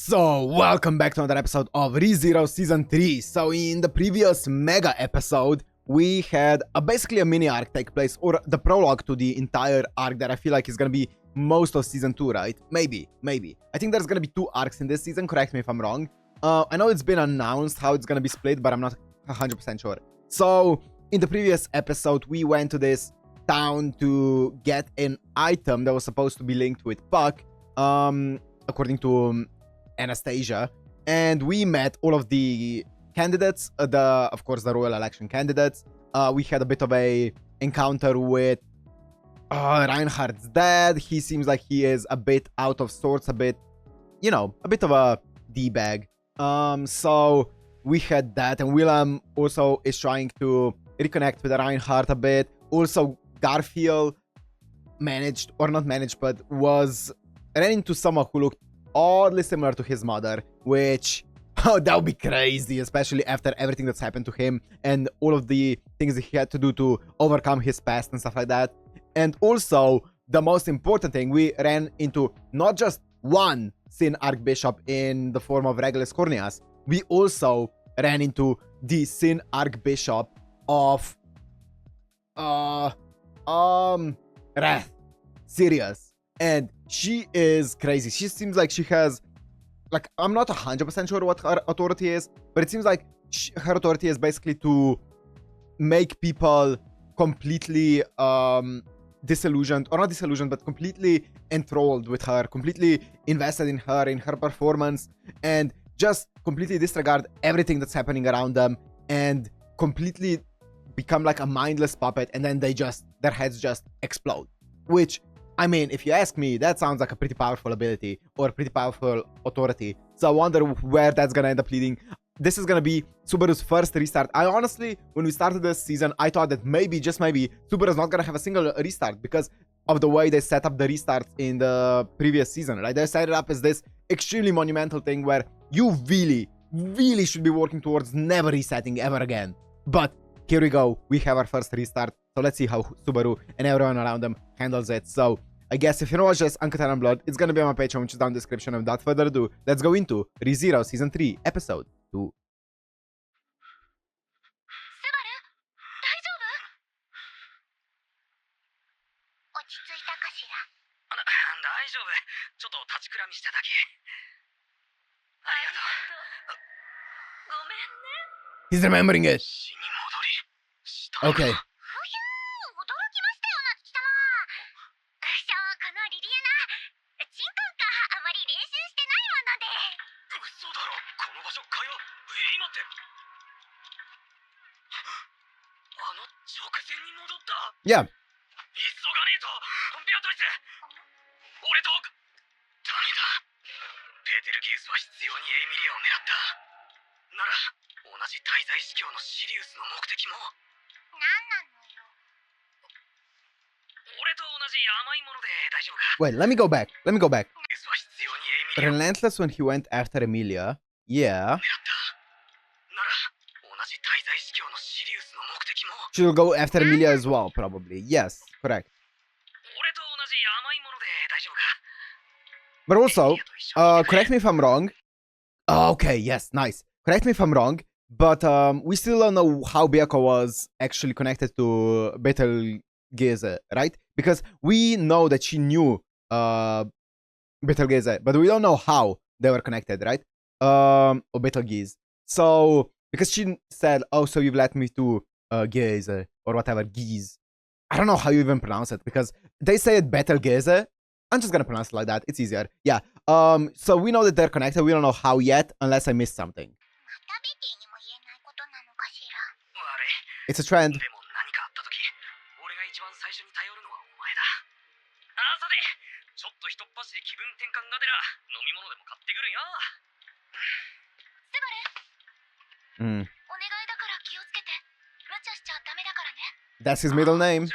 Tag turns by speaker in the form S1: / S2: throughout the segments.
S1: So, welcome back to another episode of ReZero Season 3. So, in the previous mega episode, we had basically a mini arc take place, or the prologue to the entire arc that I feel like is gonna be most of Season 2, right? Maybe. I think there's gonna be 2 arcs in this season, correct me if I'm wrong. I know it's been announced how it's gonna be split, but I'm not 100% sure. So, in the previous episode, we went to this town to get an item that was supposed to be linked with Puck, according to Anastasia, and we met all of the candidates, of course the royal election candidates. We had a bit of a encounter with Reinhard's dad. He seems like he is a bit out of sorts, a bit of a d-bag. So we had that, and Willem also is trying to reconnect with Reinhard a bit. Also, Garfield managed, or not managed, but ran into someone who looked oddly similar to his mother, which, oh, that would be crazy, especially after everything that's happened to him and all of the things that he had to do to overcome his past and stuff like that. And also, the most important thing, we ran into not just one Sin Archbishop in the form of Regulus Corneas, we also ran into the Sin Archbishop of Wrath, Sirius. And she is crazy. She seems like she has, like, I'm not 100% sure what her authority is, but it seems like her authority is basically to make people completely disillusioned, or not disillusioned, but completely enthralled with her, completely invested in her performance, and just completely disregard everything that's happening around them and completely become like a mindless puppet, and then their heads just explode. Which, I mean, if you ask me, that sounds like a pretty powerful ability or pretty powerful authority. So I wonder where that's gonna end up leading. This is gonna be Subaru's first restart. I honestly, when we started this season, I thought that maybe, just maybe, Subaru's not gonna have a single restart because of the way they set up the restarts in the previous season. Like, they set it up as this extremely monumental thing where you really should be working towards never resetting ever again. But here we go, we have our first restart. So let's see how Subaru and everyone around them handles it. So I guess if you know what's just Uncut and Blood, it's gonna be on my Patreon, which is down in the description. And without further ado, let's go into ReZero Season 3, Episode 2. He's remembering it. Okay. Yeah. Wait, let me go back. Relentless when he went after Emilia. Yeah. She'll go after Emilia as well, probably. Yes, correct. But also, correct me if I'm wrong. Okay, yes, nice. Correct me if I'm wrong, but we still don't know how Biako was actually connected to Betelguese, right? Because we know that she knew Betelguese, but we don't know how they were connected, right? Or Betelgeuse. So, because she said, oh, so you've led me to Geese, or whatever, Geese. I don't know how you even pronounce it, because they say it Betelgeuse. I'm just gonna pronounce it like that, it's easier. Yeah, so we know that they're connected, we don't know how yet, unless I missed something. It's a trend. That's his middle name.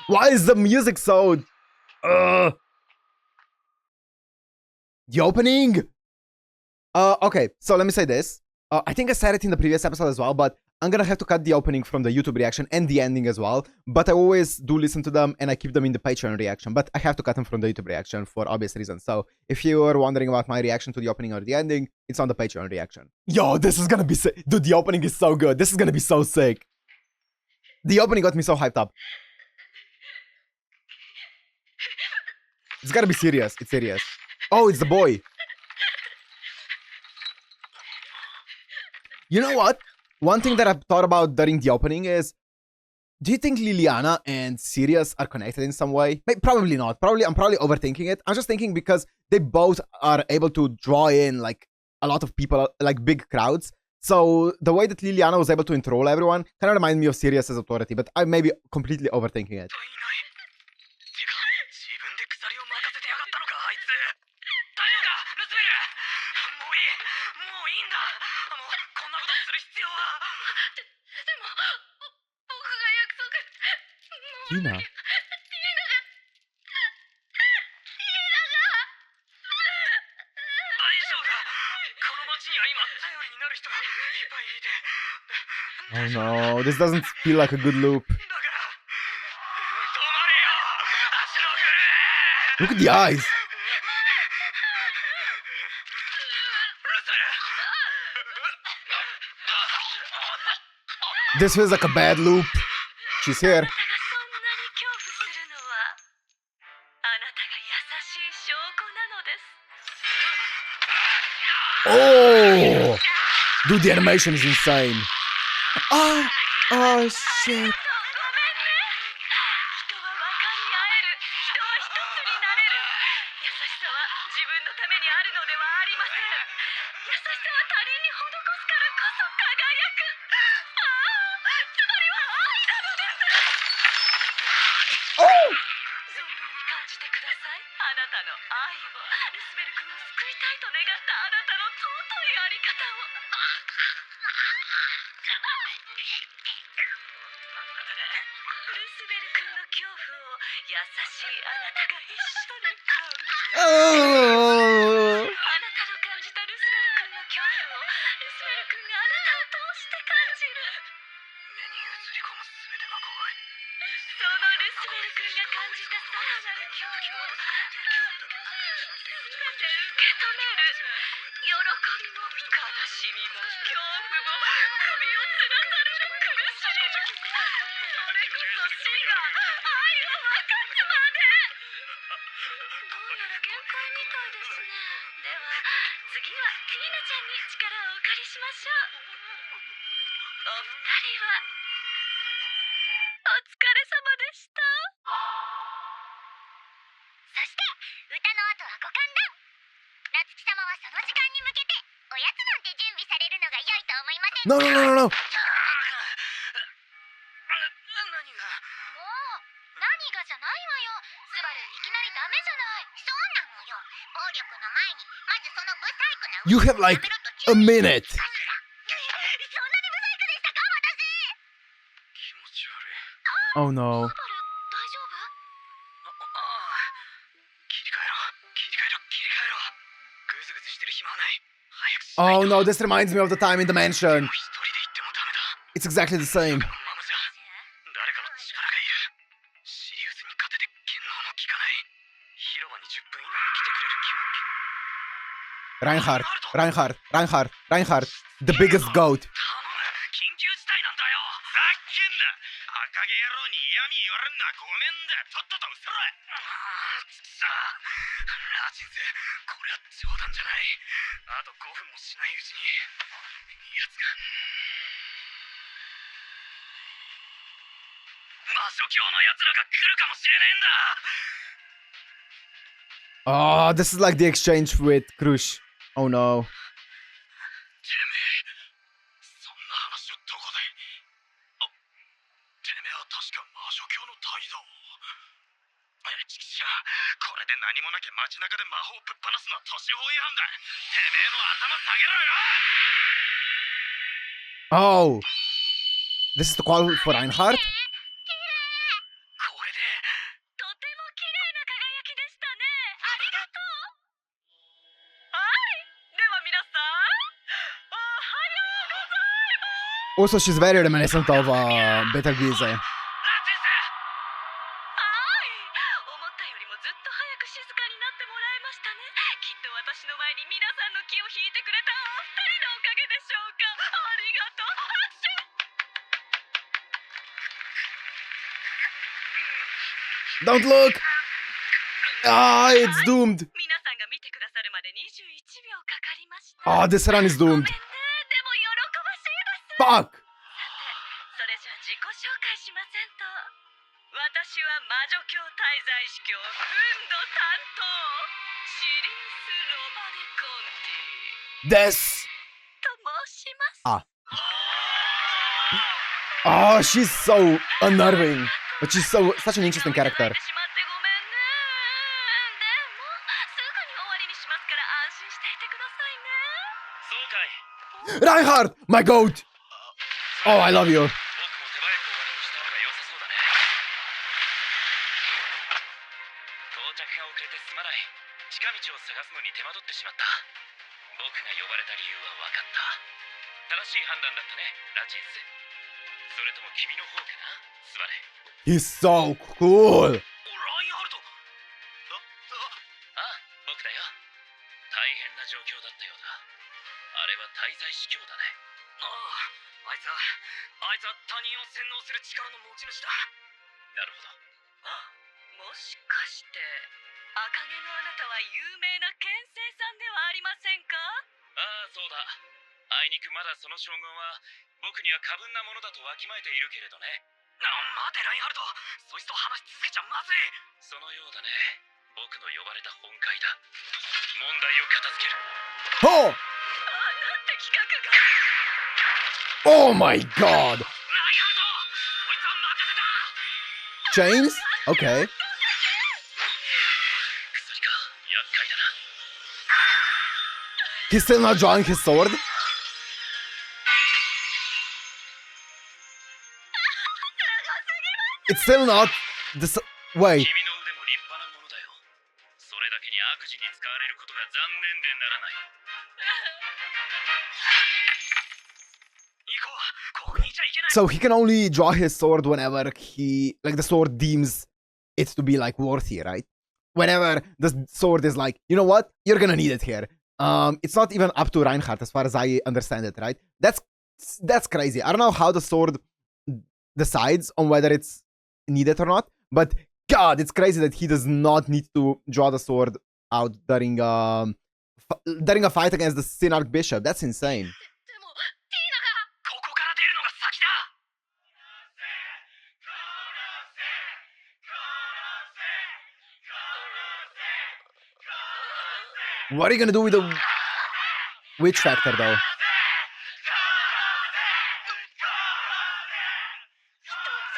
S1: Why is the music so... The opening? Okay, so let me say this. I think I said it in the previous episode as well, but I'm gonna have to cut the opening from the YouTube reaction and the ending as well. But I always do listen to them and I keep them in the Patreon reaction. But I have to cut them from the YouTube reaction for obvious reasons. So if you are wondering about my reaction to the opening or the ending, it's on the Patreon reaction. Yo, this is gonna be sick. Dude, the opening is so good. This is gonna be so sick. The opening got me so hyped up. It's gotta be serious. It's serious. Oh, it's the boy. You know what? One thing that I've thought about during the opening is, do you think Liliana and Sirius are connected in some way? Probably not. I'm probably overthinking it. I'm just thinking because they both are able to draw in like a lot of people, like big crowds. So the way that Liliana was able to enthrall everyone kind of reminds me of Sirius's authority, but I may be completely overthinking it. Tina. Oh no, this doesn't feel like a good loop. Look at the eyes. This feels like a bad loop. She's here. Oh! Dude, the animation is insane. Oh shit. No, no, no, no, no. You have like a minute. Oh no. Oh no, this reminds me of the time in the mansion. It's exactly the same. Reinhard, the biggest goat. Oh, this is like the exchange with Krush. Oh no. Oh, this is the call for Reinhard? Also, she's very reminiscent of Betelgeuse.
S2: 思ったよりもずっと早く静かになってもらえましたね。きっと私の前に皆さんの気を引いてくれたお二人のおかげでしょうか。ありがとう。
S1: Don't look! Ah, it's doomed.
S2: 皆さんが見てくださるまで21秒かかりました。
S1: Ah, this run is
S2: ごめん
S1: doomed.
S2: ね。でも喜ばしいです。
S1: Fuck!
S2: それじゃあ自己紹介しませんと。私は魔女教滞在司教フンド担当シリウス・ロマネコンティ
S1: This!
S2: と申します。
S1: Oh, she's so unnerving. But she's such an interesting character.
S2: しまってごめんね。でもすぐに終わりにしますから安心していてくださいね。そうかい。
S1: Reinhard! My goat! Oh, I love you.
S2: 僕も手早く終わりにした方が良さそうだね。到着が遅れてすまない。近道を探すのに手間取ってしまった。僕が呼ばれた理由は分かった。正しい判断だったね、ラチンス。それとも君の方かな、スバレ。
S1: He's so cool.
S2: ラインハルト。ああ、僕だよ。大変な状況だったようだ。あれは滞在司教だね。ああ、あいつは他人を洗脳する力の持ち主だ。なるほど。ああ、もしかして赤毛のあなたは有名な剣聖さんではありませんか？ああ、そうだ。あいにくまだその将軍は僕には過分なものだとわきまえているけれどね。待てラインハルト、そいつと話し続けちゃまずい。そのようだね。僕の呼ばれた本会だ。問題を片付ける。
S1: Oh!
S2: なんて企画が。
S1: Oh my god!
S2: ラインハルト、そいつは任せた。
S1: Chains? Okay.
S2: 薬か、厄介だな。
S1: He's still not drawing his sword? It's still not... Wait.
S2: 君の腕も立派なものだよ。それだけに悪事に使われることが残念でならない。行こう。ここにいちゃいけない。
S1: So he can only draw his sword whenever he... Like, the sword deems it to be, like, worthy, right? Whenever the sword is like, you know what? You're gonna need it here. It's not even up to Reinhard, as far as I understand it, right? That's crazy. I don't know how the sword decides on whether it's needed or not, but God, it's crazy that he does not need to draw the sword out during a fight against the Sin Archbishop. That's insane.
S2: でもティーナがここから出るのが先だ。
S1: What are you gonna do with the witch factor, though?
S2: 一つ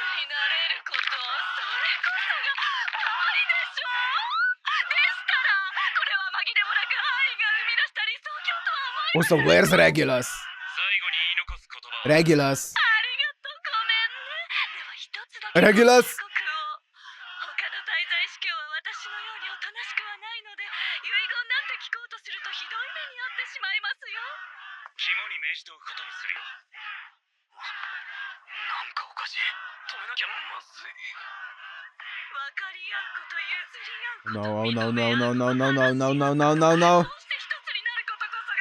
S2: になれること、それこそが愛でしょ。ですからこれは紛れもなく愛が生み出した理想郷とは思い。
S1: Also, where's Regulus?
S2: 最後に言い残す言葉は。
S1: Regulus.
S2: ありがとう、ごめんね。では一つだけ。
S1: Regulus.
S2: 他の滞在司教は私のようにおとなしくはないので、遺言なんて聞こうとするとひどい目に遭ってしまいますよ。肝に銘じておくことにするよ。なんかおかしい。止めなきゃまずい。分かり合うこと、譲り合うこと。
S1: No, no, no, no, no, no, no, no, no, no, no, no.
S2: そして一つになることこそが愛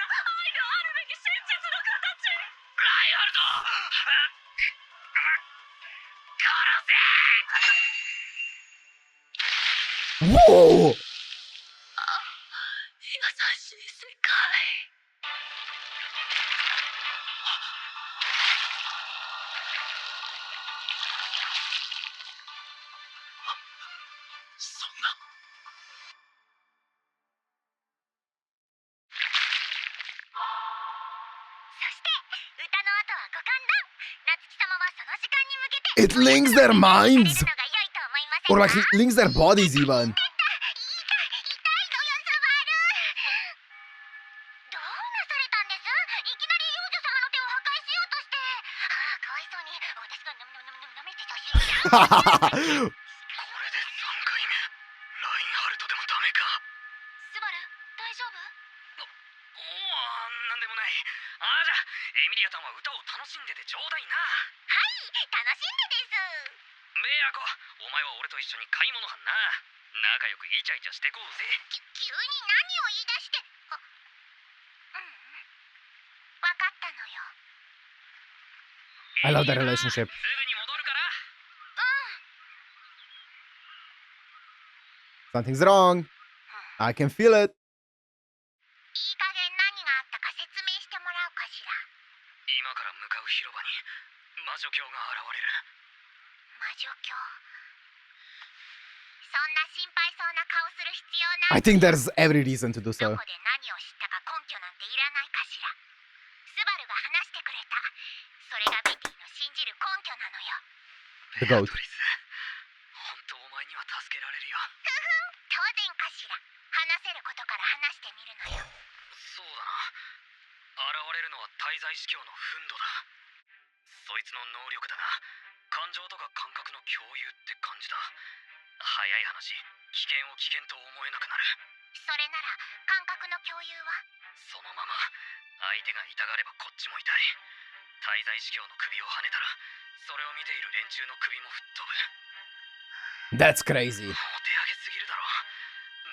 S2: のあるべき真実の形。ラインハルト、殺せ。
S1: Whoa!
S2: 優しい世界。そんな。
S3: そして歌の後はご歓談。夏希様はその時間に向けて
S1: It links their
S3: される
S1: minds!
S3: のが良いと思いませ
S1: Or
S3: ん
S1: like
S3: か？
S1: links their bodies, even.
S3: 痛いのよ、スバル。どうなされたんです？いきなり幼女様の手を破壊しようとして。ああ、かわいそうに。私が舐めて写真を。
S2: これで3回目。ラインハルトでもダメか。
S3: スバル、大丈夫？
S2: なんでもない。ああ、じゃあエミリアタンは歌を楽しんでてちょうだい子、お前は俺と一緒に買い物班な。仲良くイチャイチャしてこうぜ。
S3: 急に何を言い出して。分かったのよ。
S1: I love that relationship.
S2: すぐに戻るから。
S1: Something's wrong. I can feel it.
S3: いい加減何があったか説明してもらおうかしら。
S2: 今から向かう広場に魔女教が現れる。
S3: 魔女教。そんな心配そうな顔する必要ない。
S1: I think there's every reason to do
S3: ど
S1: so.
S3: こで何を知ったか根拠なんていらないかしら。スバルが話してくれた。それがベティの信じる根拠なのよ。
S1: The goat.
S2: ベアトリス、本当お前には助けられるよ。
S3: 当然かしら。話せることから話してみるのよ。
S2: そうだな。現れるのは滞在司教の憤怒だ。そいつの能力だが、感情とか感覚の共有って感じだ。早い話、危険を危険と思えなくなる。
S3: それなら感覚の共有は？
S2: そのまま相手が痛がればこっちも痛い。滞在司教の首をはねたら、それを見ている連中の首も吹っ飛ぶ。
S1: That's crazy.
S2: お手上げすぎるだろ。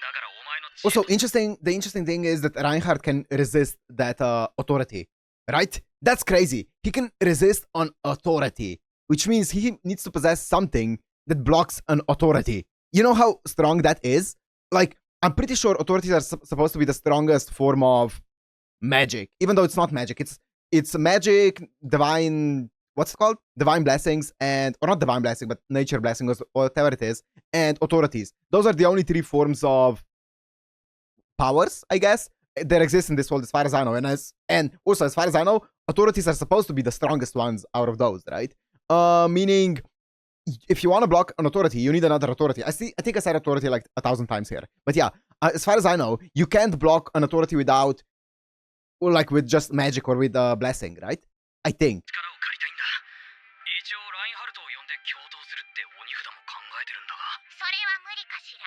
S2: だからお前の
S1: Also, the interesting thing is that Reinhard can resist that authority, right? That's crazy. He can resist on authority, which means he needs to possess something that blocks an authority. You know how strong that is? Like, I'm pretty sure authorities are supposed to be the strongest form of magic, even though it's not magic. It's magic, divine, what's it called? Divine blessings and, or not divine blessing, but nature blessings, or whatever it is, and authorities. Those are the only three forms of powers, I guess, that exist in this world, as far as I know. And also, as far as I know, authorities are supposed to be the strongest ones out of those, right? Meaning, if you want to block an authority, you need another authority. I think I said authority like 1,000 times here. But yeah, as far as I know, you can't block an authority without, or like with just magic or with a blessing, right? I think.
S2: 力を借りたいんだ。一応ラインハルトを呼んで共闘するって鬼札も考えてるんだが。
S3: それは無理かしら。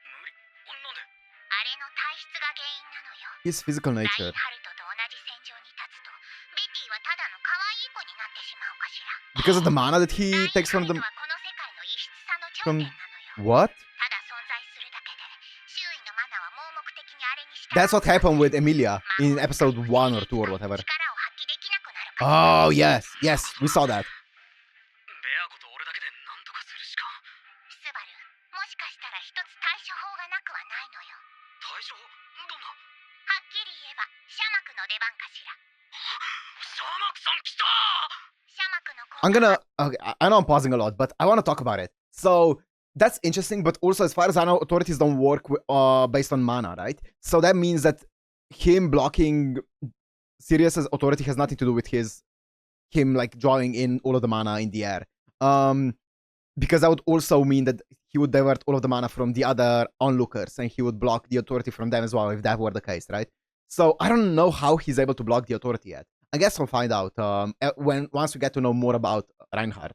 S2: 無理？なんで？
S3: あれの体質が原因なのよ。
S1: His physical
S3: ライン
S1: nature.
S3: ハルトと同じ戦場に立つと、ベティはただの可愛い子になってしまうかしら。
S1: Because of the mana that he
S3: ライン
S1: takes
S3: ハ
S1: from
S3: ルト
S1: them.
S3: はこの世界の異質さの頂
S1: From
S3: 点なのよ。
S1: what?
S3: ただ存在するだけで、周囲のマナは盲目的にあれに従う。
S1: That's what happened with Emilia in episode 1 or 2 or whatever.
S3: 力を発揮できなくなるか
S1: Oh, yes. Yes, we saw that.
S2: ベア子と俺だけで何とかするしか。
S3: スバル、もしかしたら一つ対処法がなくはないのよ。
S2: 対処法？どんな？
S3: はっきり言えば、シャマクの出番かしら。
S2: シャマクさん来た！
S3: シャマクの
S1: I'm gonna. Okay, I know I'm pausing a lot, but I want to talk about it. So that's interesting, but also, as far as I know, authorities don't work based on mana, right? So that means that him blocking Sirius's authority has nothing to do with him like drawing in all of the mana in the air. Because that would also mean that he would divert all of the mana from the other onlookers, and he would block the authority from them as well, if that were the case, right? So I don't know how he's able to block the authority yet. I guess we'll find out once we get to know more about Reinhard.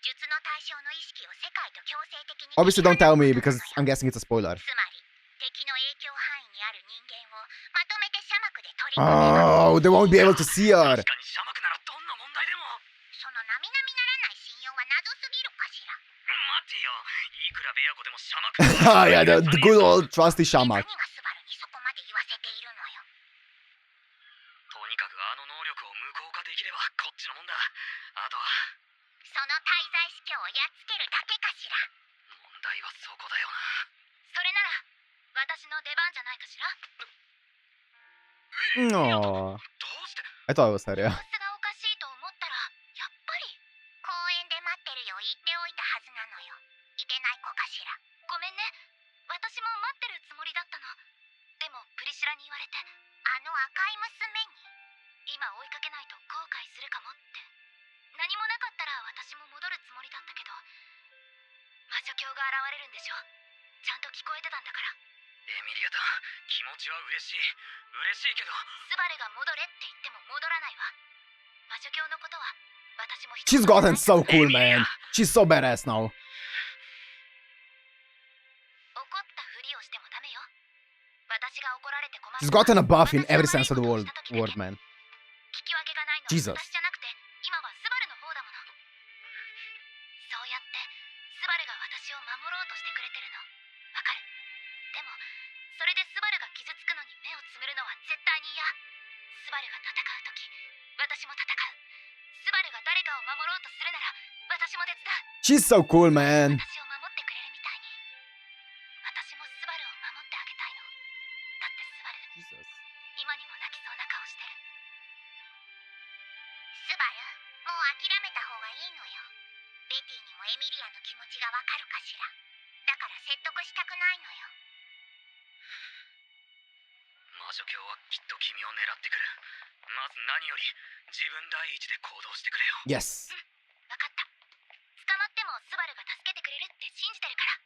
S3: 術の対象の意識を世界と強制的に
S1: Obviously, don't tell me because I'm guessing it's a spoiler.
S3: つまり、敵の影響範囲にある人間をまとめてシャマクで取り込めば、
S1: Oh, they won't be able to see her.
S2: 確かにシャマクならどんな問題でも。
S3: その並々ならない信用は謎すぎるかしら。
S2: 待ってよ。いくらベア子でもシャマク。
S1: Ah, yeah, the good old trusty Shamak.
S3: 何がスバルにそこまで言わせているのよ。
S2: とにかくあの能力を無効化できればこっちのもんだ。あとは
S3: その滞在司教をやっつけるだけかしら。
S2: 問題はそこだよな。
S3: それなら私の出番じゃないかしら。
S1: No.
S2: どうして？
S1: I thought it was her,
S3: 様
S1: yeah.
S3: 子がおかしいと思ったらやっぱり公園で待ってるよ言っておいたはずなのよ。いけない子かしら。ごめんね、私も待ってるつもりだったの。でもプリシラに言われて、あの赤い娘に今追いかけないと後悔するかもって。何もなかったら私も戻るつもりだったけど、魔女教が現れるんでしょ。ちゃんと聞こえてたんだから。
S2: エミリアだ。気持ちは嬉しい。嬉しいけど。
S3: スバルが戻れって言っても戻らないわ。魔女教のことは私も。
S1: She's gotten so cool, man. She's so badass now.
S3: 怒ったふりをしてもダメよ。私が怒られて困る。
S1: She's gotten a buff in every sense of the word, man.
S3: 聞き分けがないのは
S1: Jesus.
S3: 私じゃなくて、今はスバルの方だもの。そうやってスう時、私も戦う。スバルが誰かを守ろうとするなら、私も手伝う。
S1: She's so cool, man.
S3: 私を守ってくれるみたいに、私もスバルを守ってあげたいの。だってスバル、今にも泣きそうな顔してる。スバル、もう諦めた方がいいのよ。ベティにもエミリアの気持ちがわかるかしら。だから説得したくないのよ。
S2: 魔女教はきっと君を狙ってくる。まず何より自分第一で行動してくれよ。
S1: Yes.
S3: わかった。捕まってもスバルが助けてくれるって信じてるから。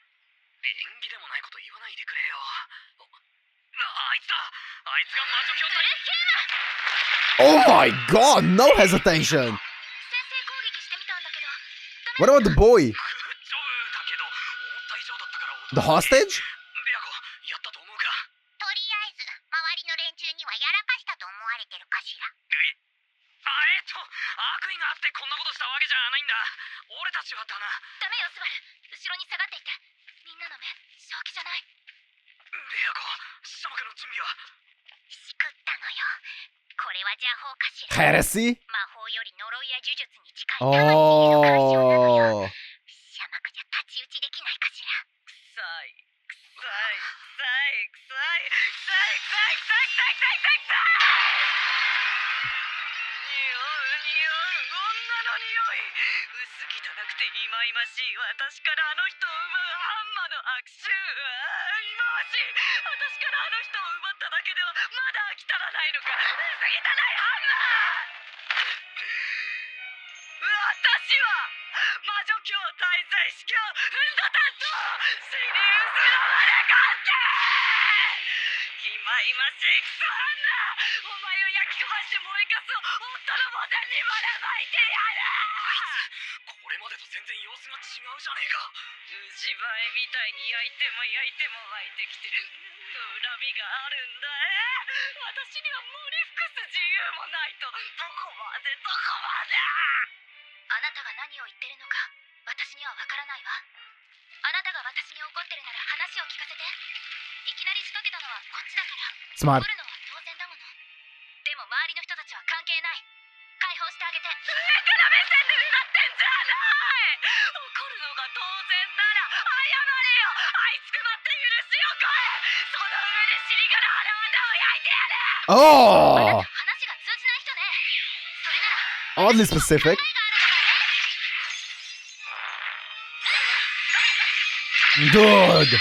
S2: 演技でもないこと言わないでくれよ。あいつだ。あいつが魔女教隊。
S1: Oh my god, no hesitation.
S3: 先制攻撃してみたんだけど。
S1: What about the boy?
S2: グッジョブだけど思った以上だったから驚い
S1: The
S2: た。
S1: hostage?
S2: ベアコ、やったと思うか。
S3: とりあえず、周りの連中にはやらかしたと思われてるかしら。
S2: 悪意があってこんなことしたわけじゃないんだ。俺たちはだな。
S3: ダメよスバル、後ろに下がっていて。みんなの目、正気じゃない。
S2: ベアコ、シャマクの準備は。
S3: しくったのよ。これは邪法かしら。
S1: Heresy?
S3: 魔法より呪いや呪術に近い魂への干渉なのよ。
S1: Oh.
S3: シャマクじゃ太刀打ちできないかしら。
S2: 臭い臭い臭い臭い臭い臭い臭い臭い臭い臭い臭い。匂う匂う女の匂い。薄汚くて忌々しい私からあの人を奪うハンマーの悪臭。忌々しい。私からあの人を奪っただけではまだ飽き足らないのか。薄汚いハンマー。私は魔女教滞在司教フンド担当シリウスのマレコンテ。忌々しいクソハンナー。お前を焼き飛ばして燃えかす夫の墓前にばらまいてやる。あいつこれまでと全然様子が違うじゃねえか。ウジバエみたいに焼いても焼いても湧いてきて恨みがあるんだ。私にはもり伏す自由もないと。どこまでどこまで。
S3: あなたが何を言ってるのか私にはわからないわ。あなたが私に怒ってるなら話を聞かせて。いきなり仕掛けたのはこっちだから。
S1: Smart.
S3: 怒るのは当然だもの。でも周りの人たちは関係ない。解放してあげて。上
S2: から目線でうなってんじゃない。怒るのが当然なら謝れよ。あいつくばって許しをこえ。その上で尻から腹渡を焼いてやる。
S1: Oh.
S3: あなた話が通じない人ね。それなら
S1: Oddly specific. Good.
S3: そんな悪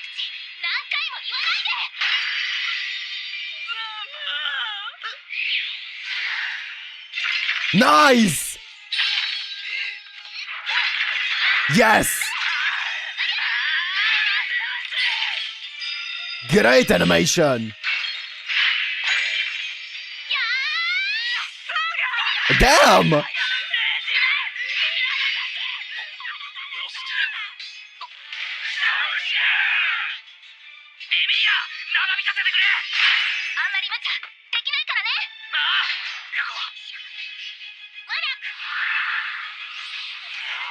S3: 口何回も言わないで。
S1: Nice. Yes. Great animation. Damn.
S3: あんまり無茶できないからね。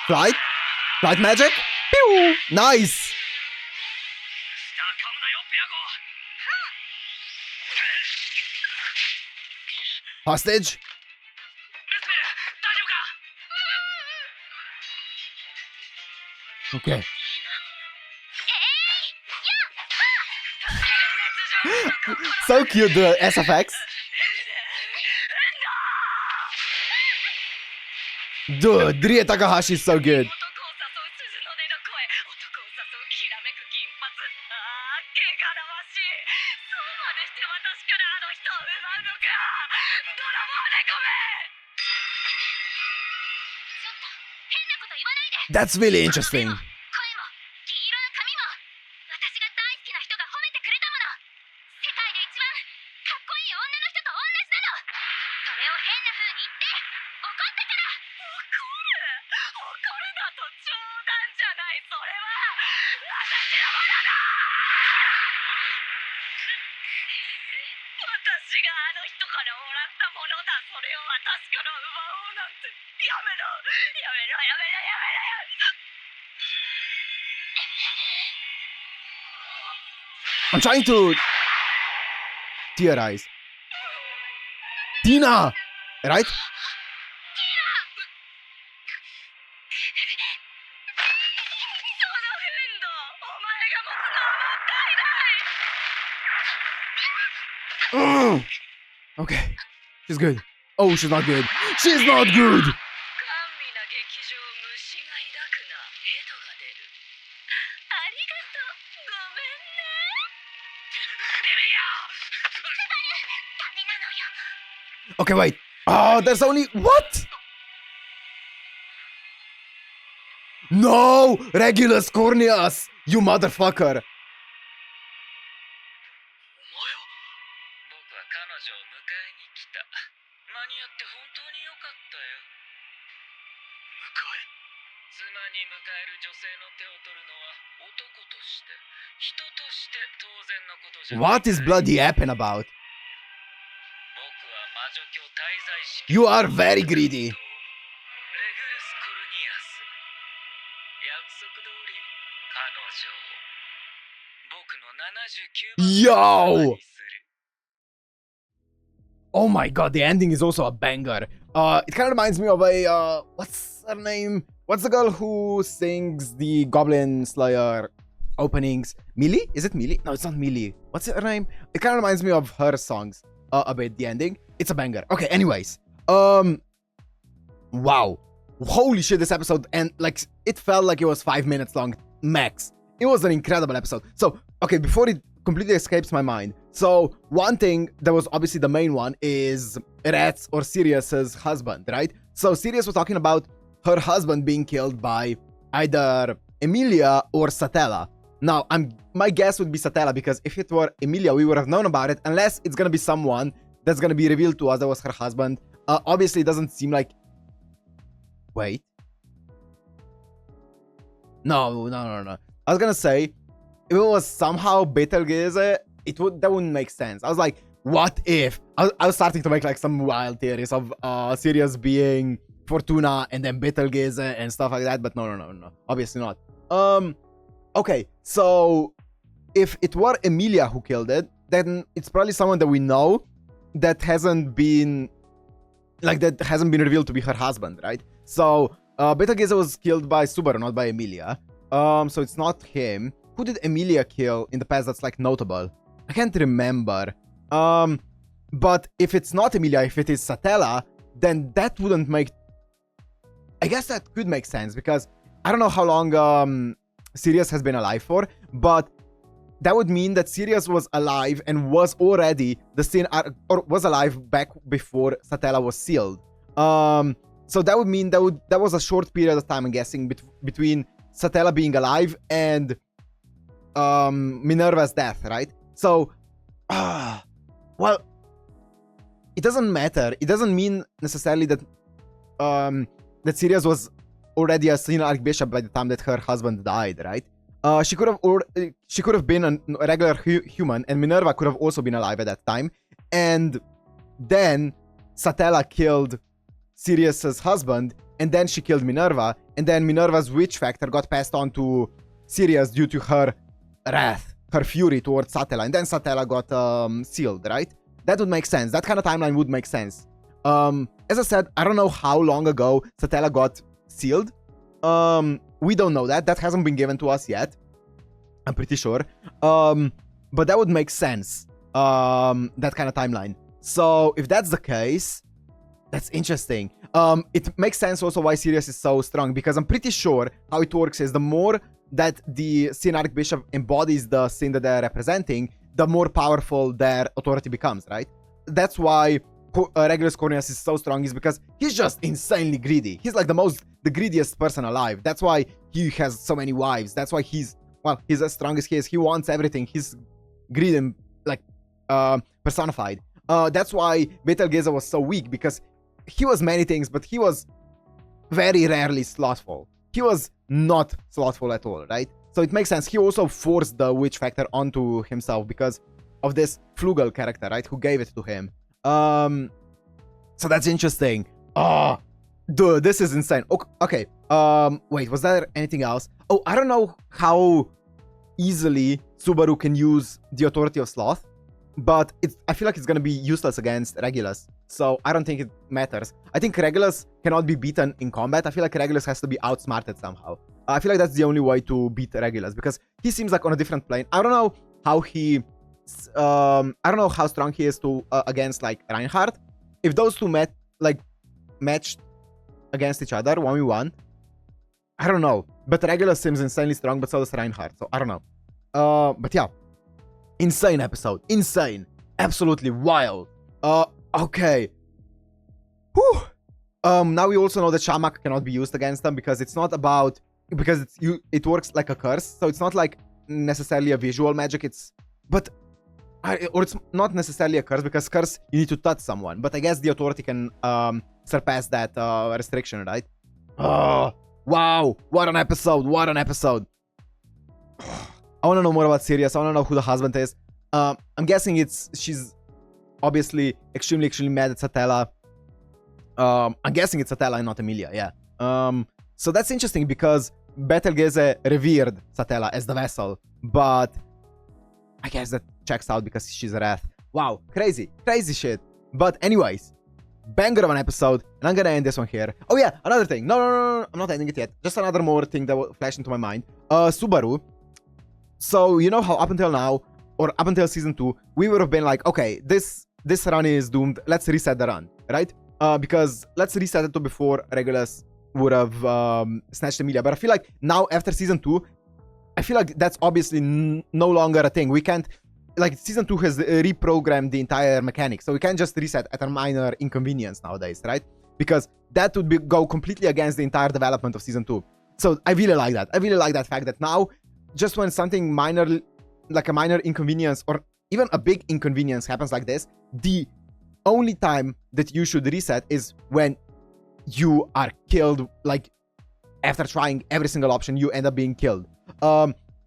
S1: Flight? Flight magic? Pew! Nice! Hostage? Okay. So cute, the SFX. Dude, Rie Takahashi is so good.
S3: ちょっと変なこと言わないで。
S1: That's really interesting.
S3: 声も銀色の髪も私が大好きな人が褒めてくれたもの。世界で一番かっこいい女の人と同じなの。それを変な風に言って怒ったから。
S2: 怒るなと冗談じゃない。それは私のものだ。私があの人からもらったものだ。それを私から奪おうなんて。やめろやめろやめろやめろ。
S1: I'm trying to tear eyes. Tina! Right?
S2: そのフンド、お前が持つのはもったいない。
S1: Okay. She's good. Oh, she's not good. She's not good!
S2: 甘美な劇場虫が抱くな、ヘドが出る。ありがとう、ごめんね。リミア！
S1: Okay, wait. Oh, there's only... What? No! Regulus Corneas! You motherfucker!
S2: お前は？僕は彼女を迎えに来た。間に合って本当に良かったよ。迎え？妻に迎える女性の手を取るのは男として、人として当然のことじゃない。
S1: What is bloody happen about?
S2: 僕は魔女教滞在式。
S1: You are very greedy.
S2: レグルス・コルニアス。約束通り彼女を僕の79番
S1: Yo! Oh my god, the ending is also a banger. It kind of reminds me of a, what's her name? What's the girl who sings the Goblin Slayer openings? Millie? Is it Millie? No, it's not Millie. What's her name? It kind of reminds me of her songs a bit, the ending. It's a banger. Okay, anyways. Wow. Holy shit, this episode, and like, it felt like it was 5 minutes long, max. It was an incredible episode. So, okay, before it completely escapes my mind. So, one thing that was obviously the main one is Rat's or Sirius's husband, right? So, Sirius was talking about her husband being killed by either Emilia or Satella. Now, my guess would be Satella, because if it were Emilia, we would have known about it, unless it's gonna be someone that's gonna be revealed to us that was her husband. Obviously, it doesn't seem like... Wait. No. I was gonna say, if it was somehow Betelguese, that wouldn't make sense. I was like, what if? I was starting to make like some wild theories of Sirius being Fortuna and then Betelguese and stuff like that, but no. Obviously not. Okay, so if it were Emilia who killed it, then it's probably someone that we know that hasn't been revealed to be her husband, right? So Betelgeuse was killed by Subaru, not by Emilia. So it's not him. Who did Emilia kill in the past that's like notable? I can't remember. But if it's not Emilia, if it is Satella, then that wouldn't make... I guess that could make sense, because I don't know how long Sirius has been alive for, but that would mean that Sirius was alive and was already or was alive back before Satella was sealed. So that would mean that was a short period of time, I'm guessing, between Satella being alive and Minerva's death, right? So, well, it doesn't matter. It doesn't mean necessarily that that Sirius was already a senior Archbishop by the time that her husband died, right? She could have been a regular human, and Minerva could have also been alive at that time. And then Satella killed Sirius's husband, and then she killed Minerva, and then Minerva's witch factor got passed on to Sirius due to her wrath, her fury towards Satella, and then Satella got sealed, right? That would make sense. That kind of timeline would make sense. As I said, I don't know how long ago Satella got sealed. We don't know that. That hasn't been given to us yet, I'm pretty sure. But that would make sense, that kind of timeline. So if that's the case, that's interesting. It makes sense also why Sirius is so strong, because I'm pretty sure how it works is the more that the Sin Archbishop embodies the sin that they're representing, the more powerful their authority becomes, right? That's why Regulus Corneas is so strong, is because he's just insanely greedy. He's like the greediest person alive. That's why he has so many wives. That's why he's as strong as he is. He wants everything. He's greed and like personified. That's why Betelgeuse was so weak, because he was many things, but he was very rarely slothful. He was not slothful at all, right? So it makes sense. He also forced the witch factor onto himself because of this Flugel character, right? Who gave it to him. So that's interesting. Oh, dude, this is insane. Okay. Wait, was there anything else? Oh, I don't know how easily Subaru can use the authority of sloth. but I feel like it's gonna be useless against Regulus. So I don't think it matters. I think Regulus cannot be beaten in combat. I feel like Regulus has to be outsmarted somehow. I feel like that's the only way to beat Regulus, because he seems like on a different plane. I don't know how he... I don't know how strong he is to against like Reinhard. If those two matched against each other 1v1, I don't know. But Regulus seems insanely strong, but so does Reinhard. So I don't know. But yeah, insane episode. Insane. Absolutely wild. Okay. Whew. Now we also know that Shamak cannot be used against them, because it's not about... Because it works like a curse. So it's not like necessarily a visual magic. It's... But... or it's not necessarily a curse, because curse, you need to touch someone. But I guess the authority can surpass that restriction, right? Oh, wow. What an episode. What an episode. I want to know more about Sirius. I want to know who the husband is. I'm guessing she's obviously extremely mad at Satella. I'm guessing it's Satella and not Emilia, yeah. So that's interesting, because Betelguese revered Satella as the vessel, but I guess that checks out because she's a wrath. Wow, crazy shit. But anyways, banger of an episode, and I'm gonna end this one here. Oh yeah, another thing. No, I'm not ending it yet. Just another more thing that flashed into my mind. Subaru. So you know how up until now, or up until season 2, we would have been like, okay, this run is doomed. Let's reset the run, right? Because let's reset it to before Regulus would have snatched Emilia. But I feel like now after season 2, I feel like that's obviously no longer a thing. We can't, like, season 2 has reprogrammed the entire mechanic, so we can't just reset at a minor inconvenience nowadays, right? Because that would go completely against the entire development of season 2. So I really like that. I really like that fact that now, just when something minor, like a minor inconvenience or even a big inconvenience happens like this, the only time that you should reset is when you are killed. Like, after trying every single option, you end up being killed.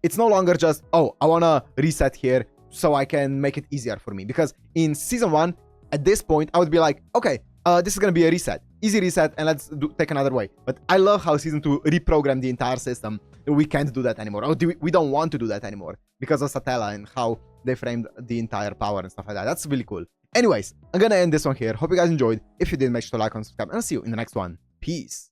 S1: It's no longer just, oh, I want to reset here so I can make it easier for me. Because in season 1, at this point, I would be like, okay, this is going to be a reset. Easy reset, and let's take another way. But I love how season 2 reprogrammed the entire system. We can't do that anymore. Or we don't want to do that anymore because of Satella and how they framed the entire power and stuff like that. That's really cool. Anyways, I'm going to end this one here. Hope you guys enjoyed. If you did, make sure to like and subscribe. And I'll see you in the next one. Peace.